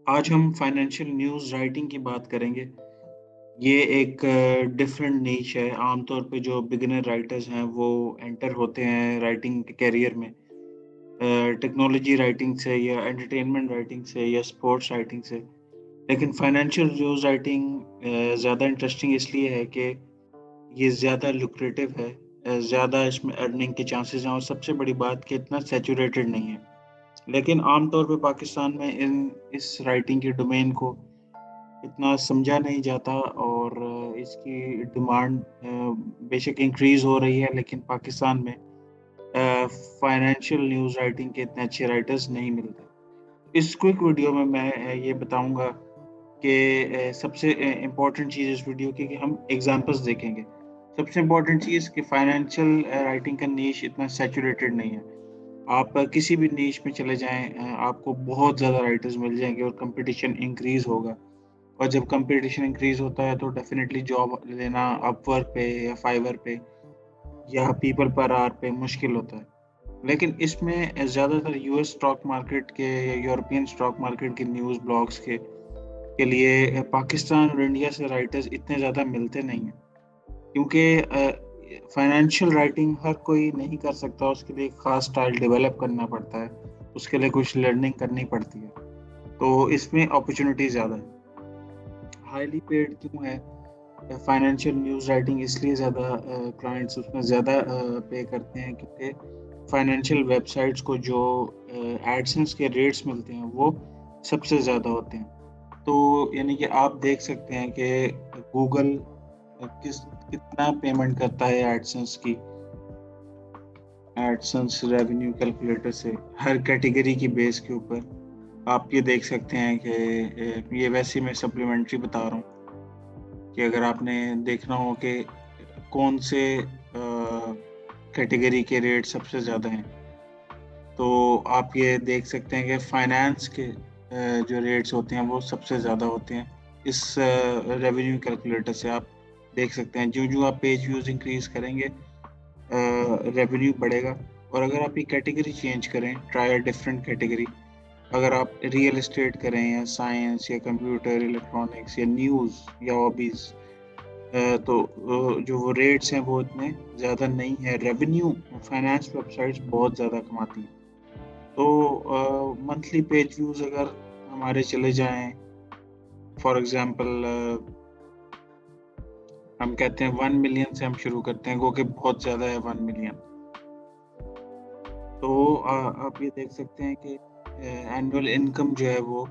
आज हम financial news writing की बात करेंगे। ये एक डिफरेंट नीश है। आमतौर पे जो बिगिनर राइटर्स हैं वो एंटर होते हैं राइटिंग के करियर में टेक्नोलॉजी राइटिंग से या एंटरटेनमेंट राइटिंग से या स्पोर्ट्स राइटिंग से। लेकिन फाइनेंशियल न्यूज़ राइटिंग ज़्यादा इंटरेस्टिंग इसलिए है कि ये ज़्यादा लुक्रेटिव है, ज़्यादा इसमें अर्निंग के चांसेस हैं और सबसे बड़ी बात कि इतना सैचुरेटेड नहीं है। लेकिन आमतौर पे पाकिस्तान में इन इस राइटिंग के डोमेन को इतना समझा नहीं जाता और इसकी डिमांड बेशक इंक्रीज़ हो रही है, लेकिन पाकिस्तान में फाइनेंशियल न्यूज़ राइटिंग के इतने अच्छे राइटर्स नहीं मिलते। इस क्विक वीडियो में मैं ये बताऊँगा कि सबसे इम्पोर्टेंट चीज़ इस वीडियो की कि हम एग्ज़ाम्पल्स देखेंगे। सबसे इम्पोर्टेंट चीज़ कि फाइनेंशियल राइटिंग का नीश इतना सैचुरेटेड नहीं है। आप किसी भी नीश में चले जाएँ, आपको बहुत ज़्यादा राइटर्स मिल जाएँगे और कॉम्पिटिशन इंक्रीज़ होगा। और जब कंपटीशन इंक्रीज़ होता है तो डेफ़िनेटली जॉब लेना अपवर्क पे या फाइवर पे या पीपल पर आवर पे मुश्किल होता है। लेकिन इसमें ज़्यादातर यूएस स्टॉक मार्केट के या यूरोपियन स्टॉक मार्केट के न्यूज़ ब्लॉग्स के लिए पाकिस्तान और इंडिया से राइटर्स इतने ज़्यादा मिलते नहीं हैं। क्योंकि फाइनेंशियल राइटिंग हर कोई नहीं कर सकता, उसके लिए एक ख़ास स्टाइल डेवलप करना पड़ता है, उसके लिए कुछ लर्निंग करनी पड़ती है। तो इसमें अपॉर्च्युनिटी ज़्यादा है। हाईली पेड क्यों है? फाइनेंशियल न्यूज़ राइटिंग इसलिए ज़्यादा क्लाइंट्स उसमें ज़्यादा पे करते हैं क्योंकि फाइनेंशियल वेबसाइट्स को जो एडसेंस के रेट्स मिलते हैं वो सबसे ज़्यादा होते हैं। तो यानी कि आप देख सकते हैं कि गूगल कितना पेमेंट करता है एडसेंस रेवेन्यू कैलकुलेटर से हर कैटेगरी की बेस के ऊपर। आप ये देख सकते हैं कि ये वैसे ही मैं सप्लीमेंट्री बता रहा हूँ कि अगर आपने देखना हो कि कौन से कैटेगरी के रेट सबसे ज़्यादा हैं, तो आप ये देख सकते हैं कि फाइनेंस के जो रेट्स होते हैं वो सबसे ज़्यादा होते हैं। इस रेवेन्यू कैलकुलेटर से आप देख सकते हैं जो आप पेज व्यूज़ इंक्रीज़ करेंगे रेवेन्यू बढ़ेगा। और अगर आप ये कैटेगरी चेंज करें, ट्राई अ डिफरेंट कैटेगरी, अगर आप रियल एस्टेट करें या साइंस या कंप्यूटर इलेक्ट्रॉनिक्स या न्यूज़ या हॉबीज़, तो जो वो रेट्स हैं वो इतने ज़्यादा नहीं है। रेवेन्यू फाइनेंस वेबसाइट्स बहुत ज़्यादा कमाती हैं। तो मंथली पेज व्यूज़ अगर हमारे चले जाएँ, फॉर एग्ज़ाम्पल हम कहते हैं 1 मिलियन से हम शुरू करते हैं, गो कि बहुत ज़्यादा है 1 मिलियन। तो आप ये देख सकते हैं कि एनुअल इनकम जो है वो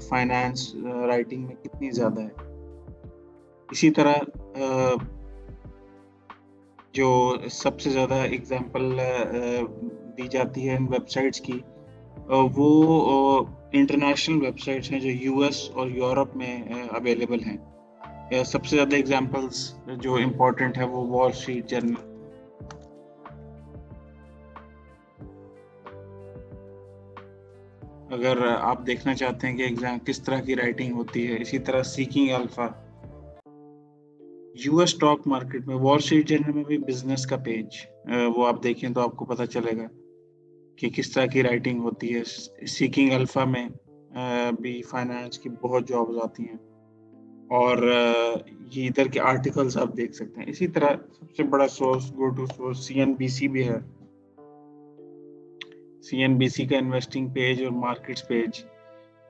फाइनेंस राइटिंग में कितनी ज़्यादा है। इसी तरह जो सबसे ज़्यादा एग्ज़ाम्पल दी जाती है इन वेबसाइट्स की, वो इंटरनेशनल वेबसाइट्स हैं जो यूएस और यूरोप में अवेलेबल हैं। सबसे ज़्यादा एग्ज़ाम्पल्स जो इम्पोर्टेंट है वो वॉल स्ट्रीट जर्नल। अगर आप देखना चाहते हैं कि एग्ज़ाम किस तरह की राइटिंग होती है, इसी तरह seeking alpha, US stock market में वॉल स्ट्रीट जर्नल में भी बिज़नेस का पेज, वो आप देखें तो आपको पता चलेगा कि किस तरह की राइटिंग होती है। सीकिंग अल्फ़ा में भी फाइनेंस की बहुत जॉब्स आती हैं और ये इधर के आर्टिकल्स आप देख सकते हैं। इसी तरह सबसे बड़ा source, go to source CNBC भी है। सीएनबीसी का इन्वेस्टिंग पेज और मार्केट्स पेज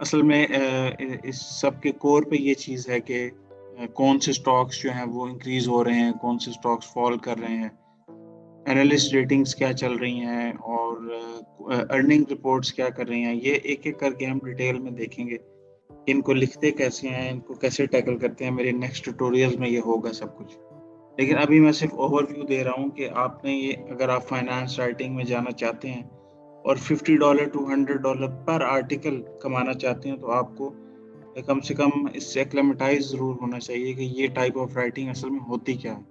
असल में इस सब के कोर पे ये चीज़ है कि कौन से स्टॉक्स जो हैं वो इंक्रीज़ हो रहे हैं, कौन से स्टॉक्स फॉल कर रहे हैं, एनालिस्ट रेटिंग्स क्या चल रही हैं और अर्निंग रिपोर्ट्स क्या कर रही हैं। ये एक-एक करके हम डिटेल में देखेंगे। इनको लिखते कैसे हैं, इनको कैसे टैकल करते हैं, मेरे नेक्स्ट ट्यूटोरियल्स में ये होगा सब कुछ। लेकिन अभी मैं सिर्फ ओवरव्यू दे रहा हूँ कि आपने ये, अगर आप फाइनेंस राइटिंग में जाना चाहते हैं और $50 टू $100 पर आर्टिकल कमाना चाहते हैं, तो आपको कम से कम इससे एक्लेमेटाइज़ ज़रूर होना चाहिए कि ये टाइप ऑफ राइटिंग असल में होती क्या है।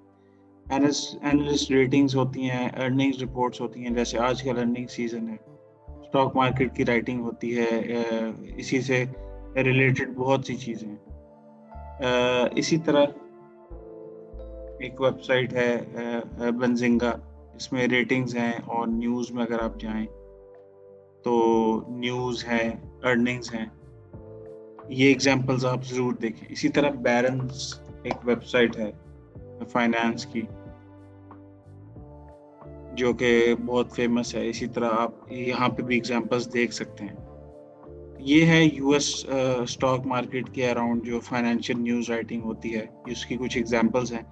एनालिस्ट रेटिंग्स होती हैं, अर्निंग्स रिपोर्ट्स होती हैं, जैसे आजकल अर्निंग सीज़न है। स्टॉक मार्केट की राइटिंग होती है, इसी से रिलेटेड बहुत सी चीज़ें हैं। इसी तरह एक वेबसाइट है बंजिंगा, इसमें रेटिंग्स हैं और न्यूज़ में अगर आप जाएँ तो न्यूज़ है, अर्निंग्स हैं। ये एग्जांपल्स आप ज़रूर देखें। इसी तरह बैरन्स एक वेबसाइट है फाइनेंस की, जो कि बहुत फेमस है। इसी तरह आप यहाँ पे भी एग्जांपल्स देख सकते हैं। ये है यूएस स्टॉक मार्केट के अराउंड जो फाइनेंशियल न्यूज़ राइटिंग होती है, इसकी कुछ एग्जांपल्स हैं।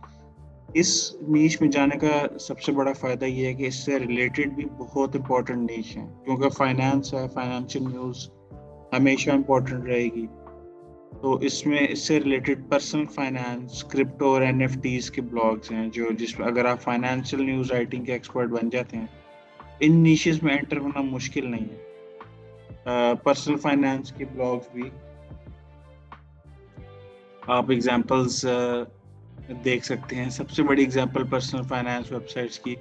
इस नीश में जाने का सबसे बड़ा फ़ायदा ये है कि इससे रिलेटेड भी बहुत इंपॉर्टेंट नीश है, क्योंकि फाइनेंस है, फाइनेंशियल न्यूज़ हमेशा इंपॉर्टेंट रहेगी। तो इसमें इससे रिलेटेड पर्सनल फाइनेंस, क्रिप्टो और एनएफटीज के ब्लॉग्स हैं, जो जिसमें अगर आप फाइनेंशियल न्यूज़ राइटिंग के एक्सपर्ट बन जाते हैं, इन नीशेस में एंटर होना मुश्किल नहीं है। पर्सनल फाइनेंस के ब्लॉग्स भी आप एग्जांपल्स देख सकते हैं। सबसे बड़ी एग्जांपल पर्सनल फाइनेंस वेबसाइट्स की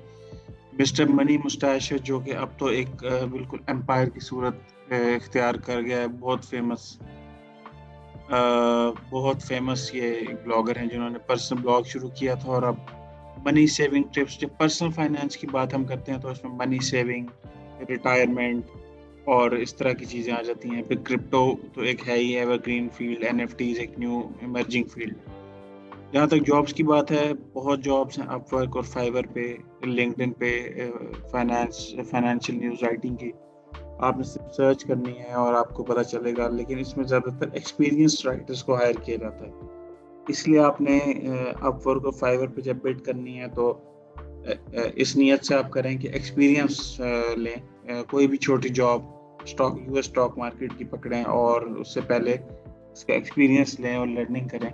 मिस्टर मनी मुस्टैश है, जो कि अब तो एक बिल्कुल एम्पायर की सूरत इख्तियार कर गया है। बहुत फेमस ये ब्लॉगर हैं, जिन्होंने पर्सनल ब्लॉग शुरू किया था और अब मनी सेविंग टिप्स, जब पर्सनल फाइनेंस की बात हम करते हैं तो इसमें मनी सेविंग, रिटायरमेंट और इस तरह की चीज़ें आ जाती हैं। फिर क्रिप्टो तो एक है ही, एवरग्रीन फील्ड, एनएफटीज एक न्यू इमर्जिंग फील्ड। जहाँ तक जॉब्स की बात है, बहुत जॉब्स हैं अपवर्क और फाइवर पे, लिंक्डइन पे फाइनेंशियल न्यूज़ राइटिंग की। आपने सिर्फ सर्च करनी है और आपको पता चलेगा, लेकिन इसमें ज़्यादातर एक्सपीरियंस्ड राइटर्स को हायर किया जाता है। इसलिए आपने अपवर्क और फाइवर पे जब बिड करनी है तो इस नियत से आप करें कि एक्सपीरियंस लें। कोई भी छोटी जॉब यूएस स्टॉक मार्केट की पकड़ें और उससे पहले इसका एक्सपीरियंस लें और लर्निंग करें।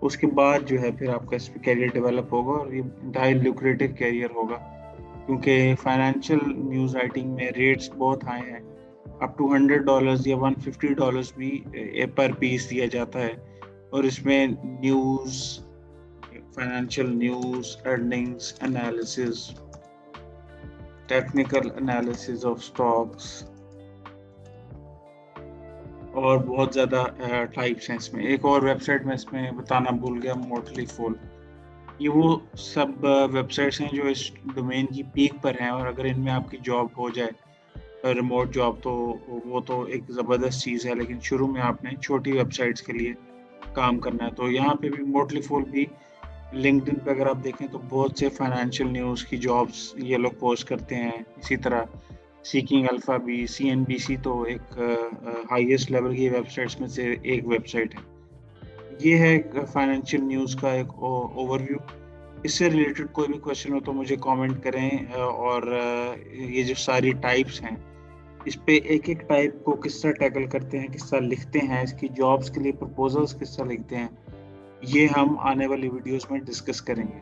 उसके बाद जो है फिर आपका इस पर कैरियर डेवलप होगा और ये इंटायर लुक्रेटिव कैरियर होगा, क्योंकि फाइनेंशियल न्यूज़ राइटिंग में रेट्स बहुत हाई हैं। अप टू $100 या $150 भी पर पीस दिया जाता है। और इसमें news, financial news, earnings analysis, technical analysis of stocks और बहुत ज़्यादा टाइप्स हैं इसमें। एक और वेबसाइट मैं इसमें बताना भूल गया, मोटली फुल। ये वो सब वेबसाइट्स हैं जो इस डोमेन की पीक पर हैं, और अगर इनमें आपकी जॉब हो जाए, रिमोट जॉब, तो वो तो एक ज़बरदस्त चीज़ है। लेकिन शुरू में आपने छोटी वेबसाइट्स के लिए काम करना है। तो यहाँ पे भी मोटली फुल भी, लिंक्डइन पे अगर आप देखें तो बहुत से फाइनेंशियल न्यूज़ की जॉब्स ये लोग पोस्ट करते हैं। इसी तरह सीकिंग अल्फा भी, सीएनबीसी तो एक हाईएस्ट लेवल की वेबसाइट्स में से एक वेबसाइट है। ये है फाइनेंशियल न्यूज़ का एक ओवरव्यू। इससे रिलेटेड कोई भी क्वेश्चन हो तो मुझे कमेंट करें। और ये जो सारी टाइप्स हैं, इस पे एक-एक टाइप को किस तरह टैकल करते हैं, किस तरह लिखते हैं, इसकी जॉब्स के लिए प्रपोजल्स किस तरह लिखते हैं, ये हम आने वाली वीडियोस में डिस्कस करेंगे।